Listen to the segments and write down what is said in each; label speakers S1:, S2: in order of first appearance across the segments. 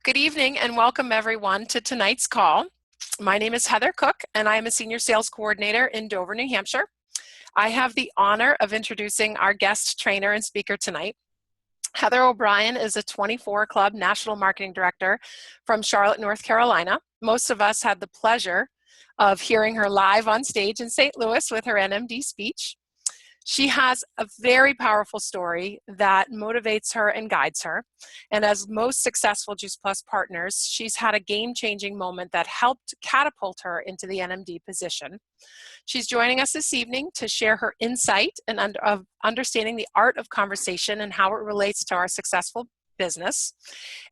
S1: Good evening and welcome everyone to tonight's call. My name is Heather Cook and I am a Senior Sales Coordinator in Dover, New Hampshire. I have the honor of introducing our guest trainer and speaker tonight. Heather O'Brien is a 24 Club National Marketing Director from Charlotte, North Carolina. Most of us had the pleasure of hearing her live on stage in St. Louis with her NMD speech. She has a very powerful story that motivates her and guides her. And as most successful Juice Plus partners, she's had a game-changing moment that helped catapult her into the NMD position. She's joining us this evening to share her insight and of understanding the art of conversation and how it relates to our successful business.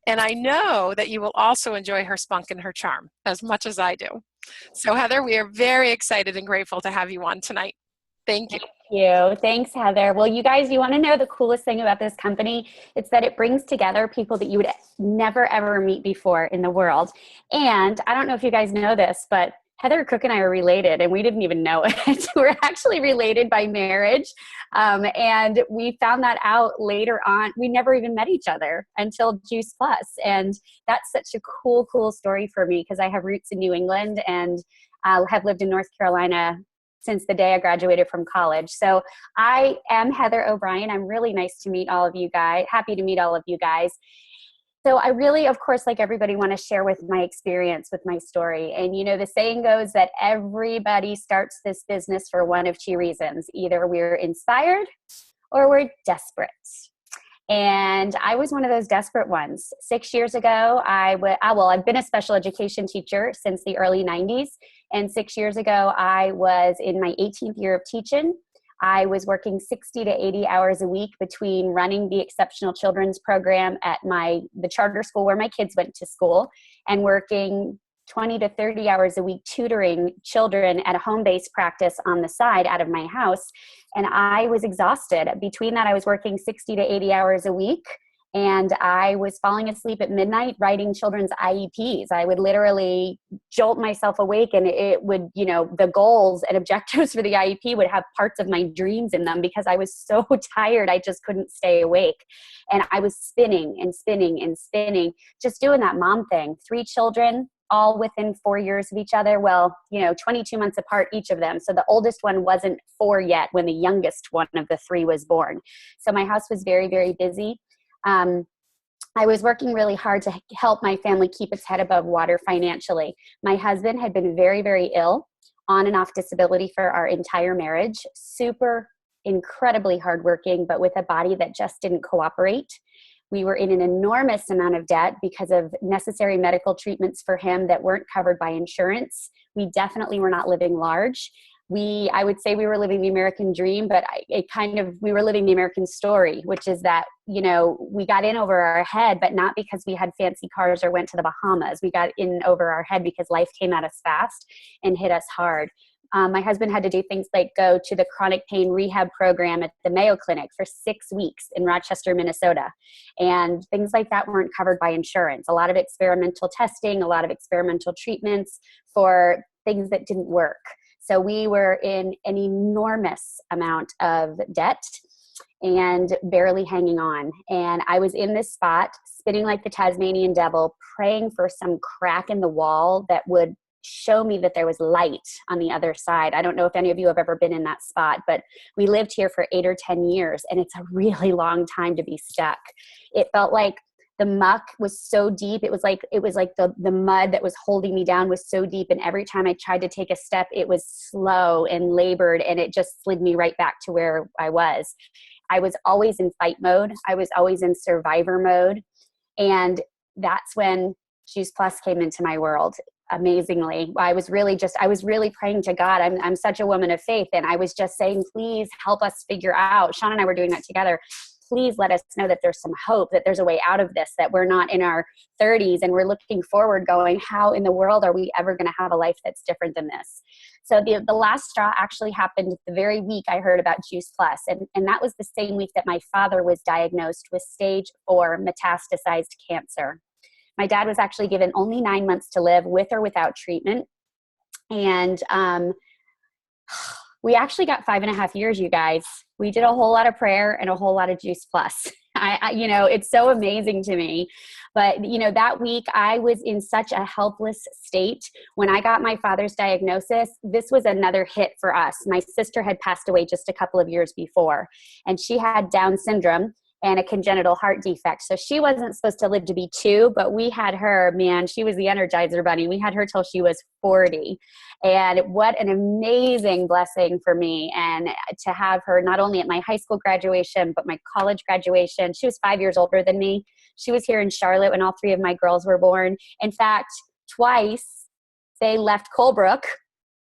S1: And I know that you will also enjoy her spunk and her charm as much as I do. So Heather, we are very excited and grateful to have you on tonight. Thank you.
S2: Thank you. Thanks, Heather. Well, you guys, you want to know the coolest thing about this company? It's that it brings together people that you would never, ever meet before in the world. And I don't know if you guys know this, but Heather Cook and I are related, and we didn't even know it. We're actually related by marriage. And we found that out later on. We never even met each other until Juice Plus. And that's such a cool story for me because I have roots in New England and have lived in North Carolina since the day I graduated from college. So I am Heather O'Brien. I'm really nice to meet all of you guys. Happy to meet all of you guys. So I really, of course, like everybody, want to share with my experience with my story. And you know, the saying goes that everybody starts this business for one of two reasons. Either we're inspired or we're desperate. And I was one of those desperate ones. 6 years ago, I've been a special education teacher since the early 90s. And 6 years ago, I was in my 18th year of teaching. I was working 60 to 80 hours a week between running the exceptional children's program at the charter school where my kids went to school and working 20 to 30 hours a week tutoring children at a home-based practice on the side out of my house. And I was exhausted. Between that, I was working 60 to 80 hours a week. And I was falling asleep at midnight writing children's IEPs. I would literally jolt myself awake and it would, the goals and objectives for the IEP would have parts of my dreams in them because I was so tired. I just couldn't stay awake. And I was spinning and spinning and spinning, just doing that mom thing. 3 children, all within 4 years of each other. Well, 22 months apart, each of them. So the oldest one wasn't 4 yet when the youngest one of the 3 was born. So my house was very, very busy. I was working really hard to help my family keep its head above water financially. My husband had been very, very ill, on and off disability for our entire marriage, super incredibly hardworking, but with a body that just didn't cooperate. We were in an enormous amount of debt because of necessary medical treatments for him that weren't covered by insurance. We definitely were not living large. I would say we were living the American dream, but we were living the American story, which is that, we got in over our head, but not because we had fancy cars or went to the Bahamas. We got in over our head because life came at us fast and hit us hard. My husband had to do things like go to the chronic pain rehab program at the Mayo Clinic for 6 weeks in Rochester, Minnesota. And things like that weren't covered by insurance. A lot of experimental testing, a lot of experimental treatments for things that didn't work. So we were in an enormous amount of debt and barely hanging on. And I was in this spot, spinning like the Tasmanian devil, praying for some crack in the wall that would show me that there was light on the other side. I don't know if any of you have ever been in that spot, but we lived here for 8 or 10 years, and it's a really long time to be stuck. It felt like the muck was so deep. It was like the mud that was holding me down was so deep. And every time I tried to take a step, it was slow and labored, and it just slid me right back to where I was. I was always in fight mode. I was always in survivor mode. And that's when Juice Plus came into my world. Amazingly, I was really praying to God. I'm such a woman of faith. And I was just saying, please help us figure out. Sean and I were doing that together. Please let us know that there's some hope, that there's a way out of this, that we're not in our 30s and we're looking forward going, how in the world are we ever going to have a life that's different than this? So the last straw actually happened the very week I heard about Juice Plus. And that was the same week that my father was diagnosed with stage 4 metastasized cancer. My dad was actually given only 9 months to live with or without treatment. And we actually got 5.5 years, you guys. We did a whole lot of prayer and a whole lot of Juice Plus. It's so amazing to me. But, that week I was in such a helpless state. When I got my father's diagnosis, this was another hit for us. My sister had passed away just a couple of years before, and she had Down syndrome and a congenital heart defect. So she wasn't supposed to live to be 2, but we had her, man, she was the Energizer Bunny. We had her till she was 40. And what an amazing blessing for me. And to have her not only at my high school graduation, but my college graduation. She was 5 years older than me. She was here in Charlotte when all 3 of my girls were born. In fact, twice they left Colebrook.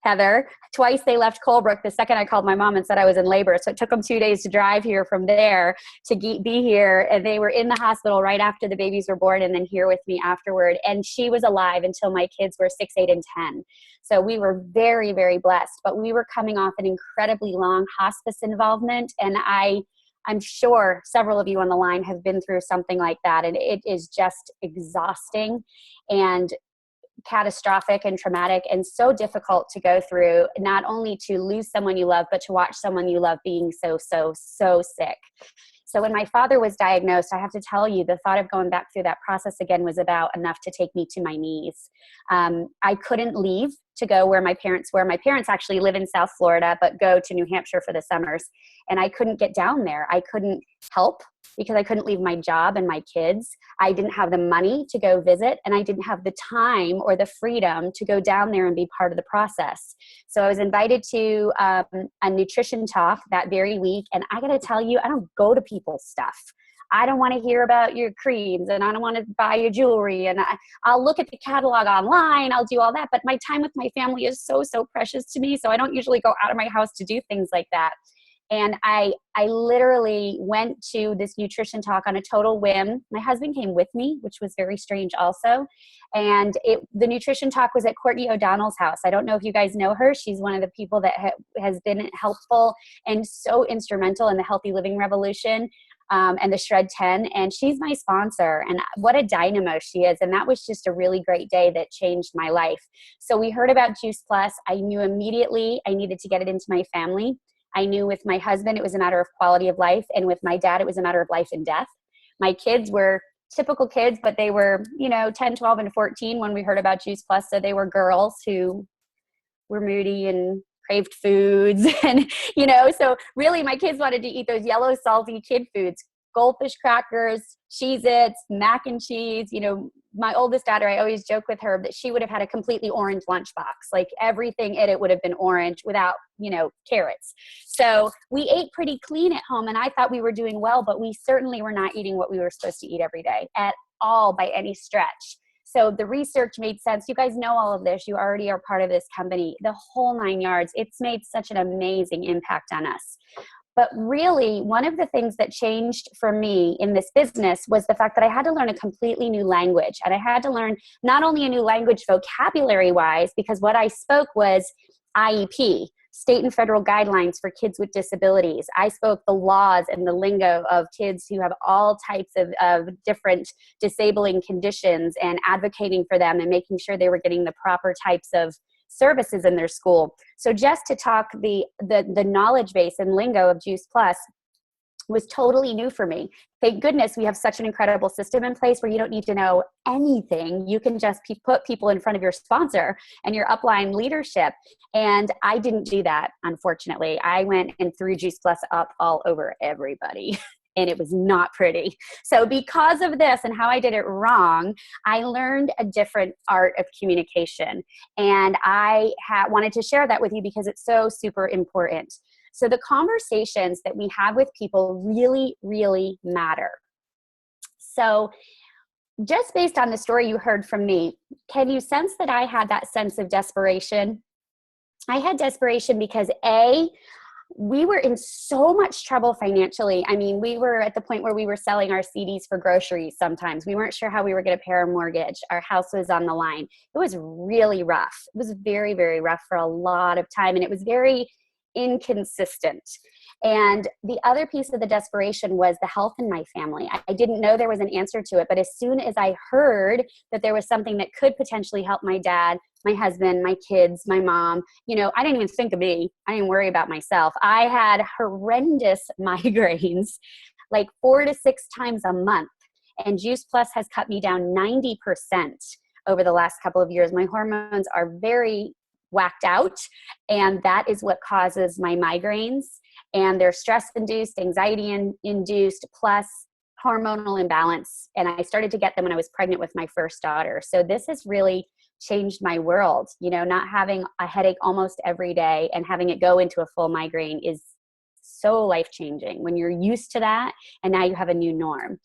S2: Heather, twice they left Colebrook the second I called my mom and said I was in labor. So it took them 2 days to drive here from there to be here. And they were in the hospital right after the babies were born and then here with me afterward. And she was alive until my kids were 6, 8, and 10. So we were very, very blessed. But we were coming off an incredibly long hospice involvement. And I'm sure several of you on the line have been through something like that. And it is just exhausting and catastrophic and traumatic and so difficult to go through, not only to lose someone you love, but to watch someone you love being so sick. So when my father was diagnosed, I have to tell you, the thought of going back through that process again was about enough to take me to my knees. I couldn't leave to go where my parents were. My parents actually live in South Florida, but go to New Hampshire for the summers. And I couldn't get down there. I couldn't help because I couldn't leave my job and my kids. I didn't have the money to go visit, and I didn't have the time or the freedom to go down there and be part of the process. So I was invited to a nutrition talk that very week. And I got to tell you, I don't go to people's stuff. I don't want to hear about your creams, and I don't want to buy your jewelry, and I'll look at the catalog online. I'll do all that. But my time with my family is so precious to me. So I don't usually go out of my house to do things like that. And I literally went to this nutrition talk on a total whim. My husband came with me, which was very strange also. And the nutrition talk was at Courtney O'Donnell's house. I don't know if you guys know her. She's one of the people that has been helpful and so instrumental in the healthy living revolution. And the Shred 10, and she's my sponsor, and what a dynamo she is. And that was just a really great day that changed my life. So we heard about Juice Plus. I knew immediately I needed to get it into my family. I knew with my husband, it was a matter of quality of life. And with my dad, it was a matter of life and death. My kids were typical kids, but they were, 10, 12, and 14 when we heard about Juice Plus. So they were girls who were moody and craved foods. And, so really my kids wanted to eat those yellow, salty kid foods, goldfish crackers, Cheez-Its, mac and cheese. My oldest daughter, I always joke with her that she would have had a completely orange lunchbox. Like everything in it would have been orange without, carrots. So we ate pretty clean at home, and I thought we were doing well, but we certainly were not eating what we were supposed to eat every day at all by any stretch. So the research made sense. You guys know all of this. You already are part of this company, the whole 9 yards. It's made such an amazing impact on us. But really, one of the things that changed for me in this business was the fact that I had to learn a completely new language. And I had to learn not only a new language vocabulary-wise, because what I spoke was IEP, state and federal guidelines for kids with disabilities. I spoke the laws and the lingo of kids who have all types of different disabling conditions, and advocating for them and making sure they were getting the proper types of services in their school. So just to talk the knowledge base and lingo of Juice Plus was totally new for me. Thank goodness we have such an incredible system in place where you don't need to know anything. You can just put people in front of your sponsor and your upline leadership. And I didn't do that, unfortunately. I went and threw Juice Plus up all over everybody. And it was not pretty. So because of this and how I did it wrong, I learned a different art of communication. And I wanted to share that with you because it's so super important. So the conversations that we have with people really, really matter. So just based on the story you heard from me, can you sense that I had that sense of desperation? I had desperation because we were in so much trouble financially. I mean, we were at the point where we were selling our CDs for groceries sometimes. We weren't sure how we were going to pay our mortgage. Our house was on the line. It was really rough. It was very, very rough for a lot of time. And it was very inconsistent. And the other piece of the desperation was the health in my family. I didn't know there was an answer to it, but as soon as I heard that there was something that could potentially help my dad, my husband, my kids, my mom, I didn't even think of me. I didn't worry about myself. I had horrendous migraines. like 4 to 6 times a month. And Juice Plus has cut me down 90% over the last couple of years. My hormones are very whacked out, and that is what causes my migraines. And they're stress-induced, anxiety-induced, plus hormonal imbalance. And I started to get them when I was pregnant with my first daughter. So this has really changed my world. You know, not having a headache almost every day and having it go into a full migraine is so life-changing when you're used to that and now you have a new norm.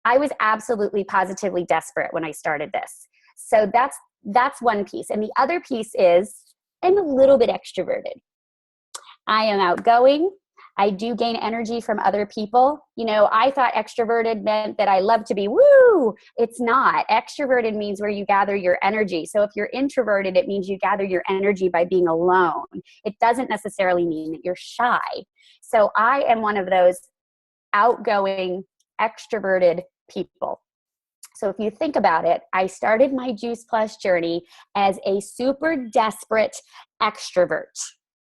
S2: I was absolutely positively desperate when I started this. So that's one piece. And the other piece is I'm a little bit extroverted. I am outgoing. I do gain energy from other people. You know, I thought extroverted meant that I love to be woo. It's not. Extroverted means where you gather your energy. So if you're introverted, it means you gather your energy by being alone. It doesn't necessarily mean that you're shy. So I am one of those outgoing, extroverted people. So if you think about it, I started my Juice Plus journey as a super desperate extrovert.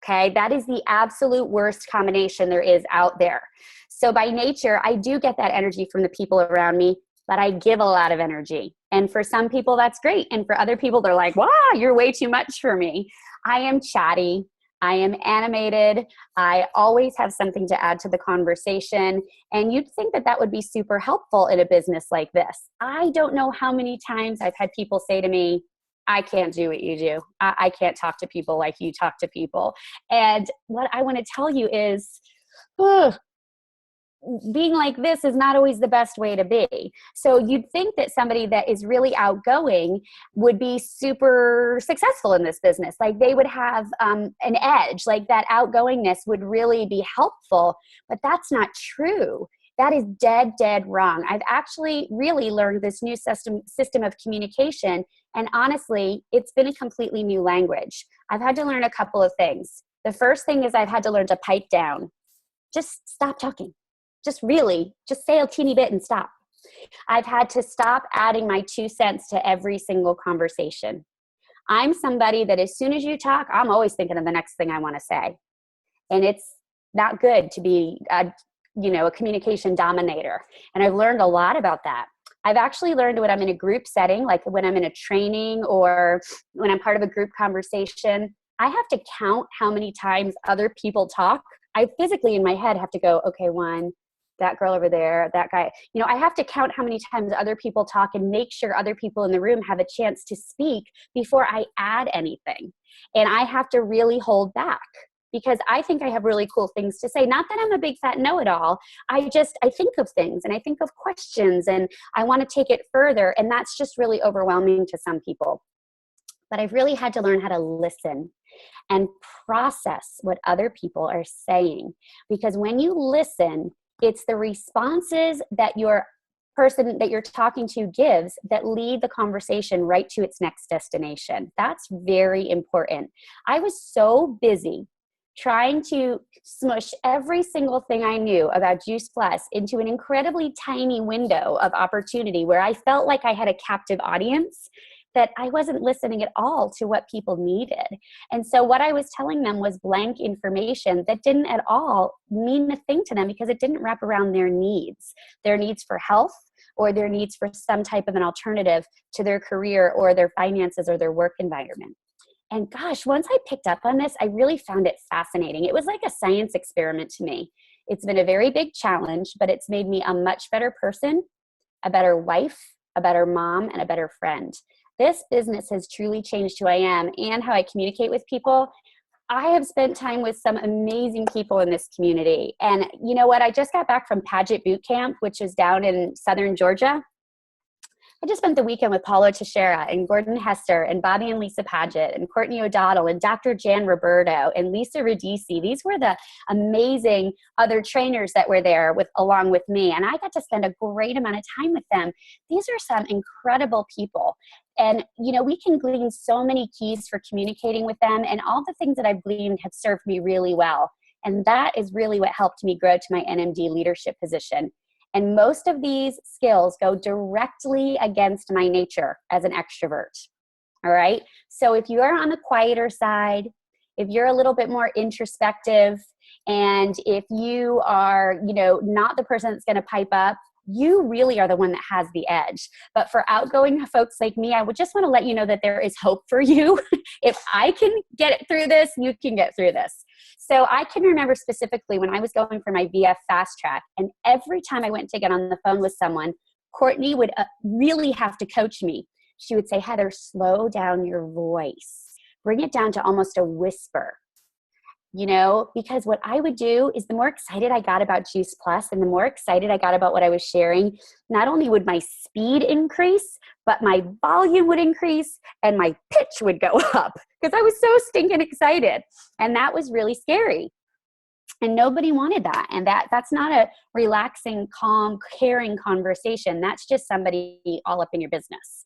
S2: Okay, that is the absolute worst combination there is out there. So by nature, I do get that energy from the people around me, but I give a lot of energy. And for some people, that's great. And for other people, they're like, wow, you're way too much for me. I am chatty. I am animated. I always have something to add to the conversation. And you'd think that that would be super helpful in a business like this. I don't know how many times I've had people say to me, I can't do what you do. I can't talk to people like you talk to people. And what I want to tell you is, being like this is not always the best way to be. So you'd think that somebody that is really outgoing would be super successful in this business. Like they would have an edge, like that outgoingness would really be helpful, but that's not true. That is dead wrong. I've actually really learned this new system of communication. And honestly, it's been a completely new language. I've had to learn a couple of things. The first thing is I've had to learn to pipe down. Just stop talking. Just say a teeny bit and stop. I've had to stop adding my 2 cents to every single conversation. I'm somebody that as soon as you talk, I'm always thinking of the next thing I want to say. And it's not good to be a communication dominator. And I've learned a lot about that. I've actually learned when I'm in a group setting, like when I'm in a training or when I'm part of a group conversation, I have to count how many times other people talk. I physically in my head have to go, okay, 1, that girl over there, that guy. You know, I have to count how many times other people talk and make sure other people in the room have a chance to speak before I add anything. And I have to really hold back because I think I have really cool things to say. Not that I'm a big fat know-it-all. I think of things and I think of questions and I want to take it further. And that's just really overwhelming to some people. But I've really had to learn how to listen and process what other people are saying. Because when you listen, it's the responses that your person that you're talking to gives that lead the conversation right to its next destination. That's very important. I was so busy trying to smush every single thing I knew about Juice Plus into an incredibly tiny window of opportunity where I felt like I had a captive audience that I wasn't listening at all to what people needed. And so what I was telling them was blank information that didn't at all mean a thing to them because it didn't wrap around their needs for health or their needs for some type of an alternative to their career or their finances or their work environment. And gosh, once I picked up on this, I really found it fascinating. It was like a science experiment to me. It's been a very big challenge, but it's made me a much better person, a better wife, a better mom, and a better friend. This business has truly changed who I am and how I communicate with people. I have spent time with some amazing people in this community. And you know what? I just got back from Paget Boot Camp, which is down in Southern Georgia. I just spent the weekend with Paulo Teixeira and Gordon Hester and Bobby and Lisa Paget and Courtney O'Donnell and Dr. Jan Roberto and Lisa Radici. These were the amazing other trainers that were there along with me. And I got to spend a great amount of time with them. These are some incredible people. And, we can glean so many keys for communicating with them. And all the things that I've gleaned have served me really well. And that is really what helped me grow to my NMD leadership position. And most of these skills go directly against my nature as an extrovert. All right. So if you are on the quieter side, if you're a little bit more introspective, And if you are, not the person that's going to pipe up, you really are the one that has the edge. But for outgoing folks like me, I would just want to let you know that there is hope for you. If I can get it through this, you can get through this. So I can remember specifically when I was going for my VF fast track, and every time I went to get on the phone with someone, Courtney would really have to coach me. She would say, Heather, slow down your voice. Bring it down to almost a whisper. Because what I would do is the more excited I got about Juice Plus and the more excited I got about what I was sharing, not only would my speed increase, but my volume would increase and my pitch would go up because I was so stinking excited. And that was really scary. And nobody wanted that. And that's not a relaxing, calm, caring conversation. That's just somebody all up in your business.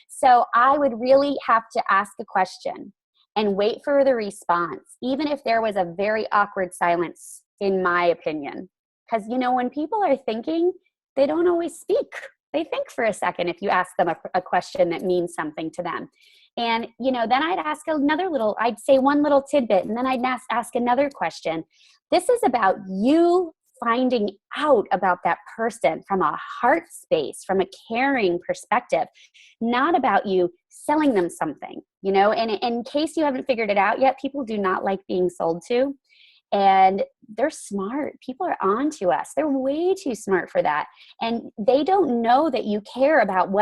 S2: So I would really have to ask a question and wait for the response, even if there was a very awkward silence, in my opinion. Because, when people are thinking, they don't always speak. They think for a second if you ask them a question that means something to them. And, then I'd say one little tidbit, and then I'd ask another question. This is about you finding out about that person from a heart space, from a caring perspective, not about you selling them something, and in case you haven't figured it out yet, people do not like being sold to, and they're smart. People are on to us. They're way too smart for that. And they don't know that you care about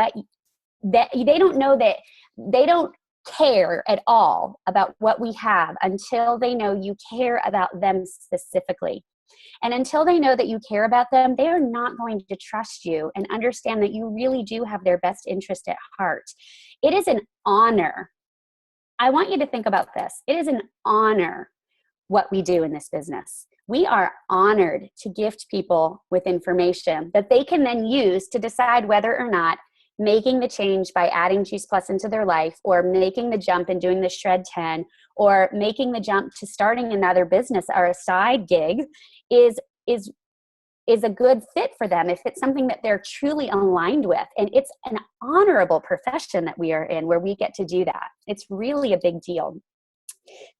S2: they don't care at all about what we have until they know you care about them specifically. And until they know that you care about them, they are not going to trust you and understand that you really do have their best interest at heart. It is an honor. I want you to think about this. It is an honor what we do in this business. We are honored to gift people with information that they can then use to decide whether or not making the change by adding Juice Plus into their life, or making the jump and doing the Shred 10, or making the jump to starting another business or a side gig is a good fit for them if it's something that they're truly aligned with. And it's an honorable profession that we are in where we get to do that. It's really a big deal.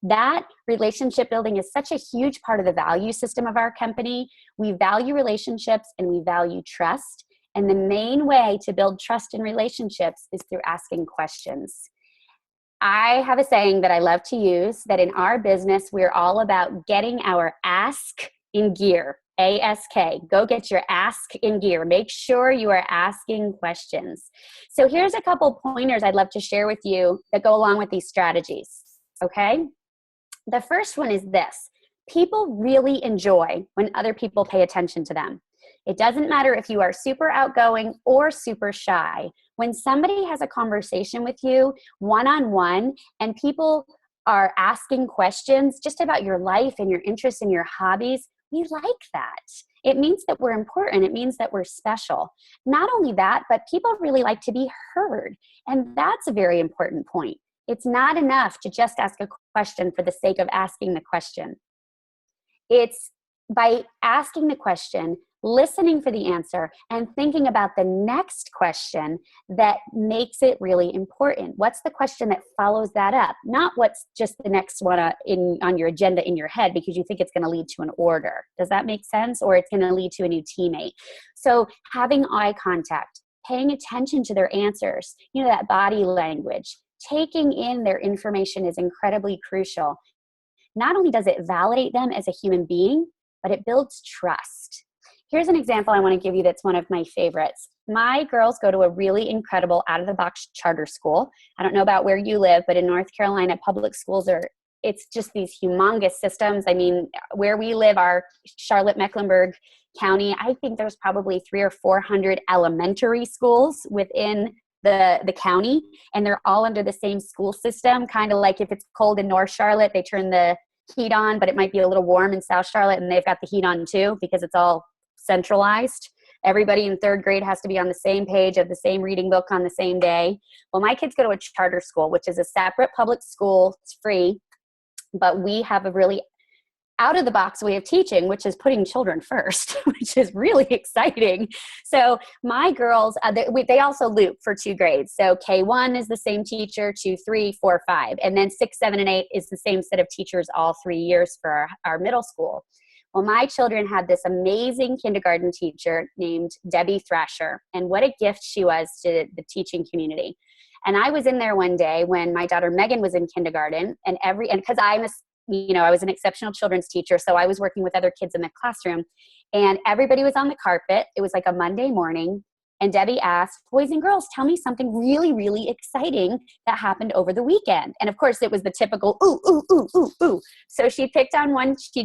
S2: That relationship building is such a huge part of the value system of our company. We value relationships and we value trust. And the main way to build trust in relationships is through asking questions. I have a saying that I love to use, that in our business, we're all about getting our ask in gear. ASK. Go get your ask in gear. Make sure you are asking questions. So here's a couple pointers I'd love to share with you that go along with these strategies. Okay? The first one is this. People really enjoy when other people pay attention to them. It doesn't matter if you are super outgoing or super shy. When somebody has a conversation with you one-on-one and people are asking questions just about your life and your interests and your hobbies, we like that. It means that we're important. It means that we're special. Not only that, but people really like to be heard. And that's a very important point. It's not enough to just ask a question for the sake of asking the question. It's by asking the question, listening for the answer, and thinking about the next question that makes it really important. What's the question that follows that up? Not what's just the next one on your agenda in your head because you think it's going to lead to an order. Does that make sense? Or it's going to lead to a new teammate. So having eye contact, paying attention to their answers, that body language, taking in their information is incredibly crucial. Not only does it validate them as a human being, but it builds trust. Here's an example I want to give you that's one of my favorites. My girls go to a really incredible out-of-the-box charter school. I don't know about where you live, but in North Carolina, public schools it's just these humongous systems. I mean, where we live, our Charlotte-Mecklenburg County, I think there's probably 300 or 400 elementary schools within the county, and they're all under the same school system, kind of like if it's cold in North Charlotte, they turn the heat on, but it might be a little warm in South Charlotte, and they've got the heat on too because it's all centralized. Everybody in third grade has to be on the same page of the same reading book on the same day. Well, my kids go to a charter school, which is a separate public school. It's free, but we have a really out-of-the-box way of teaching, which is putting children first, which is really exciting. So my girls, they also loop for 2 grades. So K1 is the same teacher, 2, 3, 4, 5. And then 6, 7, and 8 is the same set of teachers all 3 years for our middle school. Well, my children had this amazing kindergarten teacher named Debbie Thrasher, and what a gift she was to the teaching community. And I was in there one day when my daughter Megan was in kindergarten, and because I was an exceptional children's teacher, so I was working with other kids in the classroom, and everybody was on the carpet. It was like a Monday morning, and Debbie asked, boys and girls, tell me something really, really exciting that happened over the weekend. And of course, it was the typical, ooh, ooh, ooh, ooh, ooh. So she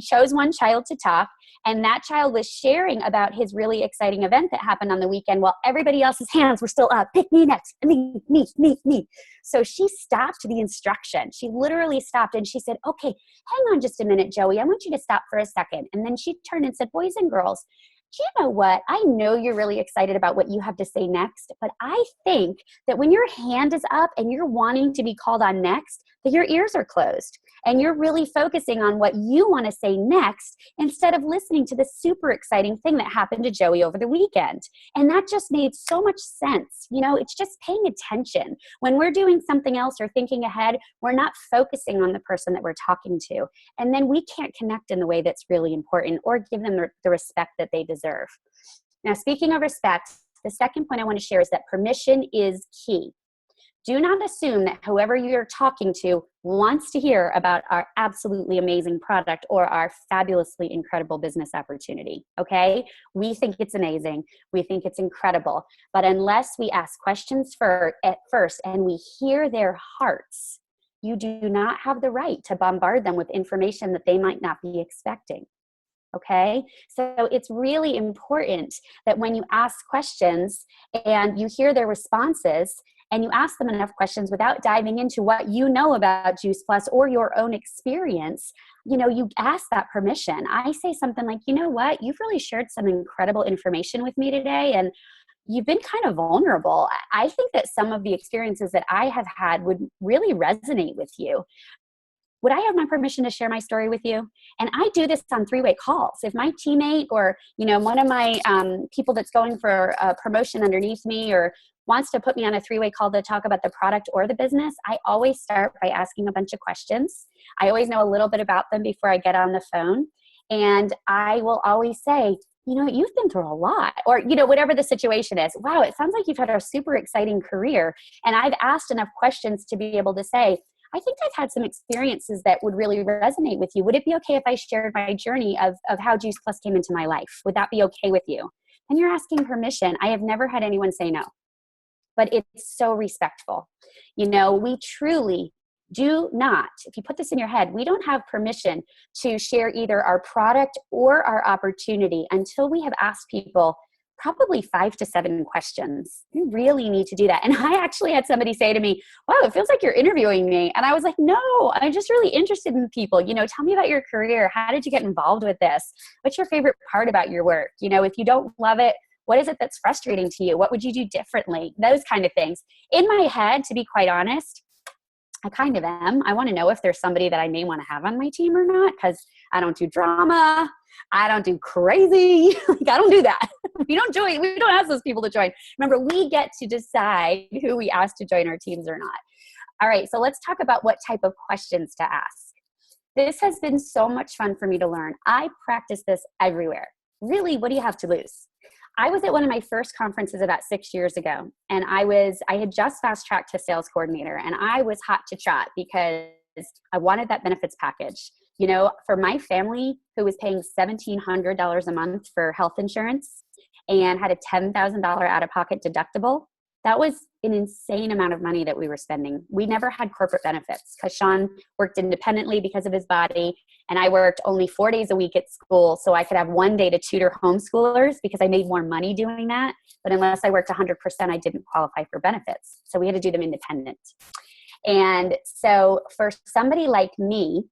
S2: chose one child to talk, and that child was sharing about his really exciting event that happened on the weekend while everybody else's hands were still up. Pick me next, me, me, me, me. So she stopped the instruction. She literally stopped and she said, okay, hang on just a minute, Joey. I want you to stop for a second. And then she turned and said, boys and girls, do you know what? I know you're really excited about what you have to say next, but I think that when your hand is up and you're wanting to be called on next, that your ears are closed and you're really focusing on what you want to say next instead of listening to the super exciting thing that happened to Joey over the weekend. And that just made so much sense. It's just paying attention. When we're doing something else or thinking ahead, we're not focusing on the person that we're talking to. And then we can't connect in the way that's really important or give them the respect that they deserve. Now, speaking of respect, the second point I want to share is that permission is key. Do not assume that whoever you're talking to wants to hear about our absolutely amazing product or our fabulously incredible business opportunity, okay? We think it's amazing. We think it's incredible. But unless we ask questions at first and we hear their hearts, you do not have the right to bombard them with information that they might not be expecting. Okay, so it's really important that when you ask questions and you hear their responses and you ask them enough questions without diving into what you know about Juice Plus or your own experience, you ask that permission. I say something like, you know what, you've really shared some incredible information with me today, and you've been kind of vulnerable. I think that some of the experiences that I have had would really resonate with you. Would I have my permission to share my story with you? And I do this on three-way calls. If my teammate or, one of my people that's going for a promotion underneath me or wants to put me on a three-way call to talk about the product or the business, I always start by asking a bunch of questions. I always know a little bit about them before I get on the phone. And I will always say, you've been through a lot, or, whatever the situation is. Wow, it sounds like you've had a super exciting career. And I've asked enough questions to be able to say, I think I've had some experiences that would really resonate with you. Would it be okay if I shared my journey of how Juice Plus came into my life? Would that be okay with you? And you're asking permission. I have never had anyone say no, but it's so respectful. We truly do not, if you put this in your head, we don't have permission to share either our product or our opportunity until we have asked people probably 5 to 7 questions. You really need to do that. And I actually had somebody say to me, wow, it feels like you're interviewing me. And I was like, no, I'm just really interested in people. Tell me about your career. How did you get involved with this? What's your favorite part about your work? If you don't love it, what is it that's frustrating to you? What would you do differently? Those kind of things. In my head, to be quite honest, I kind of am. I want to know if there's somebody that I may want to have on my team or not, because I don't do drama. I don't do crazy. I don't do that. We don't join. We don't ask those people to join. Remember, we get to decide who we ask to join our teams or not. All right, so let's talk about what type of questions to ask. This has been so much fun for me to learn. I practice this everywhere. Really, what do you have to lose? I was at one of my first conferences about 6 years ago, and I had just fast-tracked to sales coordinator, and I was hot to trot because I wanted that benefits package. For my family who was paying $1,700 a month for health insurance and had a $10,000 out-of-pocket deductible, that was an insane amount of money that we were spending. We never had corporate benefits because Sean worked independently because of his body, and I worked only 4 days a week at school so I could have 1 day to tutor homeschoolers because I made more money doing that. But unless I worked 100%, I didn't qualify for benefits. So we had to do them independent. And so for somebody like me,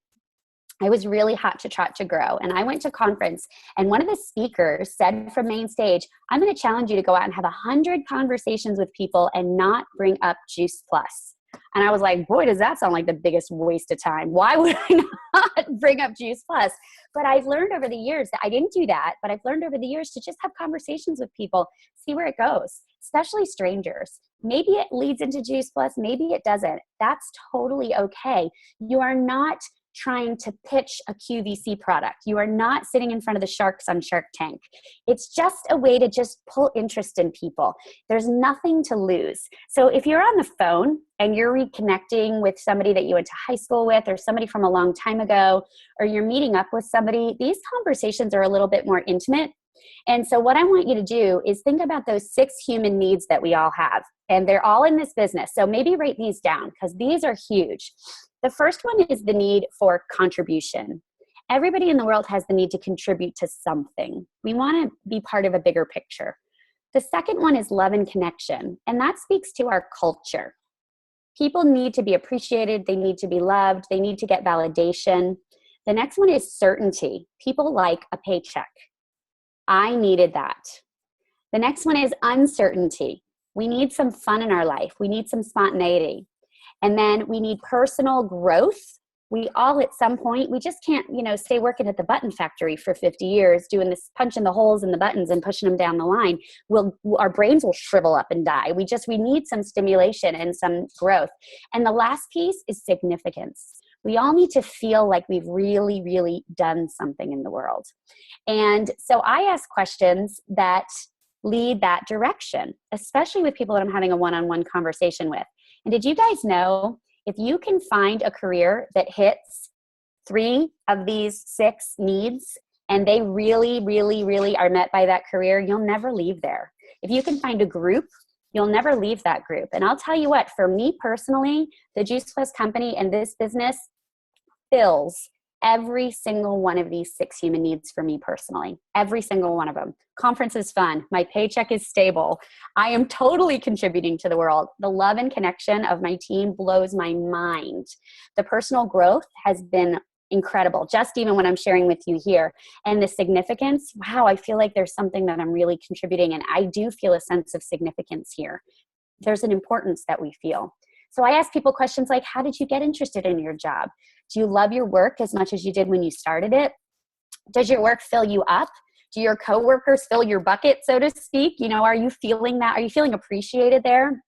S2: I was really hot to trot to grow. And I went to a conference, and one of the speakers said from main stage, I'm going to challenge you to go out and have 100 conversations with people and not bring up Juice Plus. And I was like, boy, does that sound like the biggest waste of time. Why would I not bring up Juice Plus? But I've learned over the years that I didn't do that, but I've learned over the years to just have conversations with people, see where it goes, especially strangers. Maybe it leads into Juice Plus, maybe it doesn't. That's totally okay. You are not trying to pitch a QVC product. You are not sitting in front of the sharks on Shark Tank. It's just a way to just pull interest in people. There's nothing to lose. So if you're on the phone and you're reconnecting with somebody that you went to high school with, or somebody from a long time ago, or you're meeting up with somebody, these conversations are a little bit more intimate. And so what I want you to do is think about those 6 human needs that we all have. And they're all in this business. So maybe write these down, because these are huge. The first one is the need for contribution. Everybody in the world has the need to contribute to something. We want to be part of a bigger picture. The second one is love and connection. And that speaks to our culture. People need to be appreciated. They need to be loved. They need to get validation. The next one is certainty. People like a paycheck. I needed that. The next one is uncertainty. We need some fun in our life. We need some spontaneity. And then we need personal growth. We all, at some point, we just can't, stay working at the button factory for 50 years, doing this, punching the holes in the buttons and pushing them down the line. Our brains will shrivel up and die. We need some stimulation and some growth. And the last piece is significance. We all need to feel like we've really, really done something in the world. And so I ask questions that lead that direction, especially with people that I'm having a one-on-one conversation with. And did you guys know, if you can find a career that hits 3 of these 6 needs, and they really, really, really are met by that career, you'll never leave there. If you can find a group, you'll never leave that group. And I'll tell you what, for me personally, the Juice Plus company and this business fills every single one of these 6 human needs for me personally. Every single one of them. Conference is fun. My paycheck is stable. I am totally contributing to the world. The love and connection of my team blows my mind. The personal growth has been incredible, just even when I'm sharing with you here. And the significance, wow, I feel like there's something that I'm really contributing, and I do feel a sense of significance here. There's an importance that we feel. So I ask people questions like, how did you get interested in your job? Do you love your work as much as you did when you started it? Does your work fill you up? Do your coworkers fill your bucket, so to speak? Are you feeling that? Are you feeling appreciated there?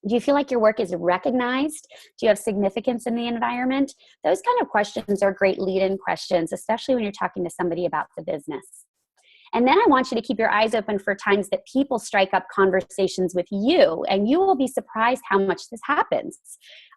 S2: Do you feel like your work is recognized? Do you have significance in the environment? Those kind of questions are great lead-in questions, especially when you're talking to somebody about the business. And then I want you to keep your eyes open for times that people strike up conversations with you, and you will be surprised how much this happens.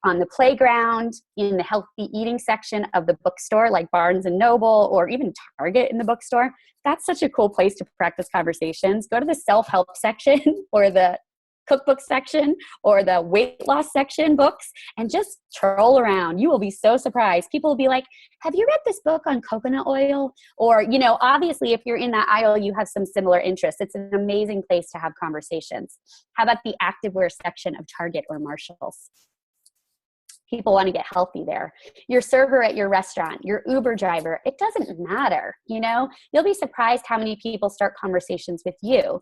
S2: On the playground, in the healthy eating section of the bookstore, like Barnes and Noble, or even Target in the bookstore. That's such a cool place to practice conversations. Go to the self-help section or the cookbook section or the weight loss section books and just troll around. You will be so surprised. People will be like, have you read this book on coconut oil? Or, obviously if you're in that aisle, you have some similar interests. It's an amazing place to have conversations. How about the activewear section of Target or Marshall's? People want to get healthy there. Your server at your restaurant, your Uber driver, it doesn't matter. You'll be surprised how many people start conversations with you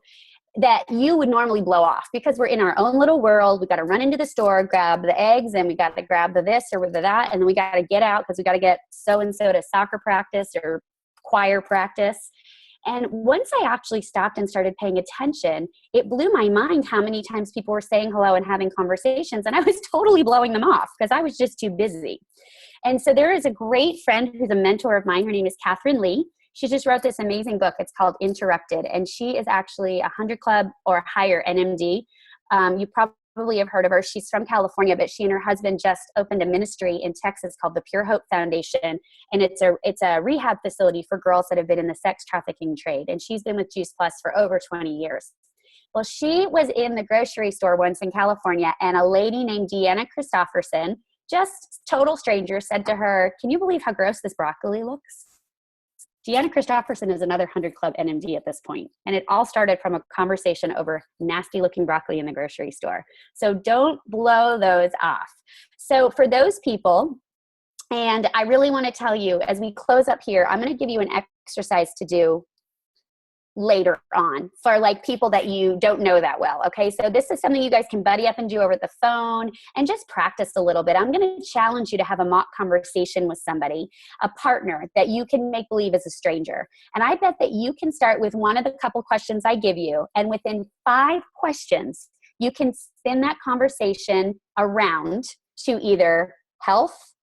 S2: that you would normally blow off, because we're in our own little world. We got to run into the store, grab the eggs, and we got to grab the this or the that, and then we got to get out because we got to get so-and-so to soccer practice or choir practice. And once I actually stopped and started paying attention, it blew my mind how many times people were saying hello and having conversations, and I was totally blowing them off because I was just too busy. And so there is a great friend who's a mentor of mine. Her name is Catherine Lee. She just wrote this amazing book. It's called Interrupted, and she is actually a 100 Club or higher NMD. You probably have heard of her. She's from California, but she and her husband just opened a ministry in Texas called the Pure Hope Foundation, and it's a rehab facility for girls that have been in the sex trafficking trade, and she's been with Juice Plus for over 20 years. Well, she was in the grocery store once in California, and a lady named Deanna Christofferson, just total stranger, said to her, "Can you believe how gross this broccoli looks?" Deanna Christofferson is another 100 Club NMD at this point. And it all started from a conversation over nasty looking broccoli in the grocery store. So don't blow those off. So for those people, and I really want to tell you, as we close up here, I'm going to give you an exercise to do later on for like people that you don't know that well. Okay. So this is something you guys can buddy up and do over the phone and just practice a little bit. I'm going to challenge you to have a mock conversation with somebody, a partner that you can make believe is a stranger. And I bet that you can start with one of the couple questions I give you. And within 5 questions, you can spin that conversation around to either health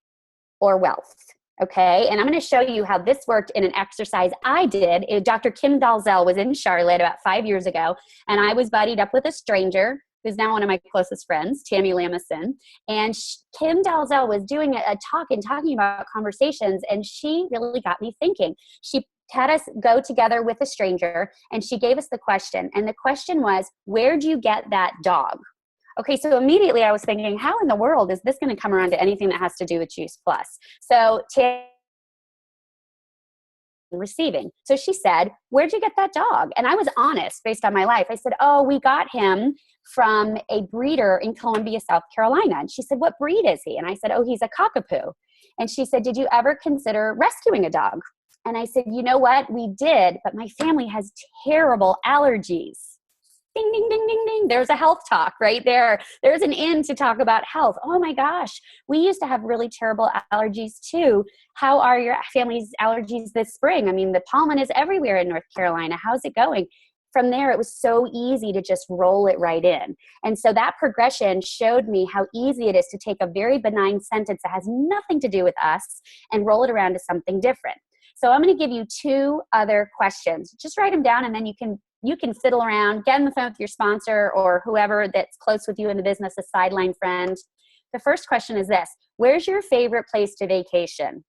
S2: or wealth. Okay, and I'm going to show you how this worked in an exercise I did. Dr. Kim Dalzell was in Charlotte about 5 years ago, and I was buddied up with a stranger who's now one of my closest friends, Tammy Lamison. And Kim Dalzell was doing a talk and talking about conversations, and she really got me thinking. She had us go together with a stranger, and she gave us the question. And the question was, where'd you get that dog? Okay, so immediately I was thinking, how in the world is this going to come around to anything that has to do with Juice Plus? So receiving. So she said, where'd you get that dog? And I was honest based on my life. I said, oh, we got him from a breeder in Columbia, South Carolina. And she said, what breed is he? And I said, oh, he's a cockapoo. And she said, did you ever consider rescuing a dog? And I said, you know what? We did, but my family has terrible allergies. Ding, ding, ding, ding, ding. There's a health talk right there. There's an in to talk about health. Oh my gosh, we used to have really terrible allergies too. How are your family's allergies this spring? I mean, the pollen is everywhere in North Carolina. How's it going? From there, it was so easy to just roll it right in. And so that progression showed me how easy it is to take a very benign sentence that has nothing to do with us and roll it around to something different. So I'm going to give you 2 other questions. Just write them down, and then you can fiddle around, get on the phone with your sponsor or whoever that's close with you in the business, a sideline friend. The first question is this: where's your favorite place to vacation?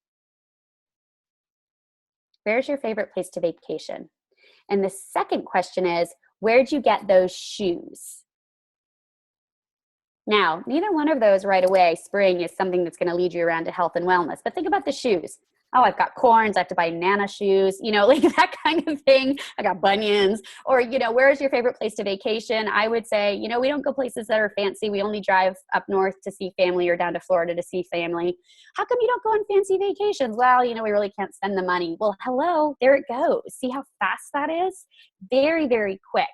S2: Where's your favorite place to vacation? And the second question is, where'd you get those shoes? Now, neither one of those right away, spring, is something that's going to lead you around to health and wellness. But think about the shoes. Oh, I've got corns. I have to buy Nana shoes, like that kind of thing. I got bunions. Or, where's your favorite place to vacation? I would say, we don't go places that are fancy. We only drive up north to see family or down to Florida to see family. How come you don't go on fancy vacations? Well, we really can't spend the money. Well, hello, there it goes. See how fast that is? Very, very quick.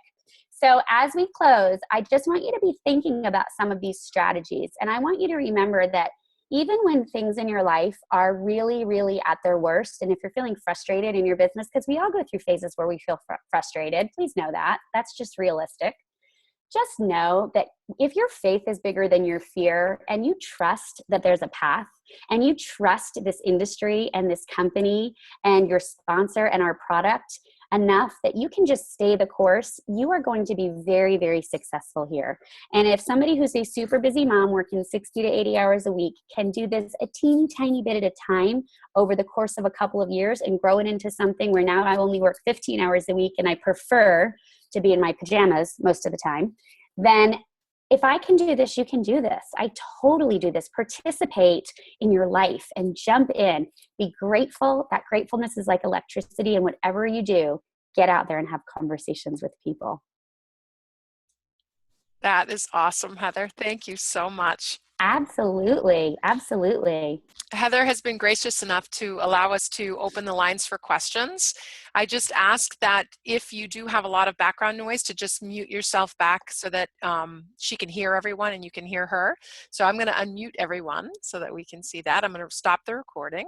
S2: So as we close, I just want you to be thinking about some of these strategies. And I want you to remember that even when things in your life are really, really at their worst, and if you're feeling frustrated in your business, because we all go through phases where we feel frustrated, please know that. That's just realistic. Just know that if your faith is bigger than your fear, and you trust that there's a path, and you trust this industry and this company and your sponsor and our product enough that you can just stay the course, you are going to be very, very successful here. And if somebody who's a super busy mom working 60 to 80 hours a week can do this a teeny tiny bit at a time over the course of a couple of years and grow it into something where now I only work 15 hours a week and I prefer to be in my pajamas most of the time, then if I can do this, you can do this. I totally do this. Participate in your life and jump in. Be grateful. That gratefulness is like electricity, and whatever you do, get out there and have conversations with people.
S1: That is awesome, Heather. Thank you so much.
S2: Absolutely. Absolutely.
S1: Heather has been gracious enough to allow us to open the lines for questions. I just ask that if you do have a lot of background noise, to just mute yourself back so that she can hear everyone and you can hear her. So I'm going to unmute everyone so that we can see that. I'm going to stop the recording.